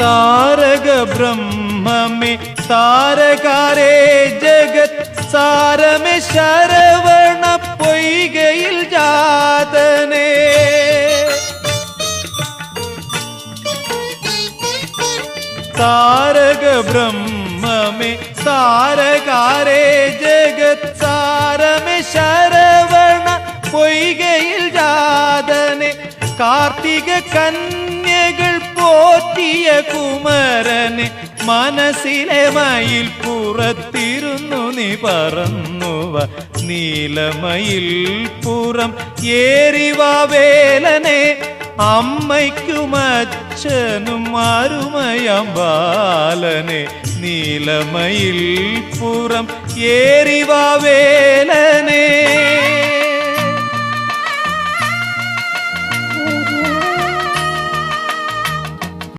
താരക ബ്രഹ്മമേ താരകാരേ ജഗത് സാരമേ ശരവണ പൊയ്കയിൽ ജാതനേ താരക ബ്രഹ്മമേ താരകാരേ ജഗത് സാരമേ ശരവണ പൊയ്കയിൽ ജാതനെ കാർത്തിക കന്യകൾ പോറ്റിയ കുമരനെ മനസ്സിലെ മയിൽ പുറത്തിരുന്നു നീ പറന്നുവ നീലമയിൽ പുറം ഏറിവാവേലനെ അമ്മയ്ക്കും അച്ഛനും അരുമയാം ബാലനെ നീലമയിൽ പുറം ഏറിവാവേലനെ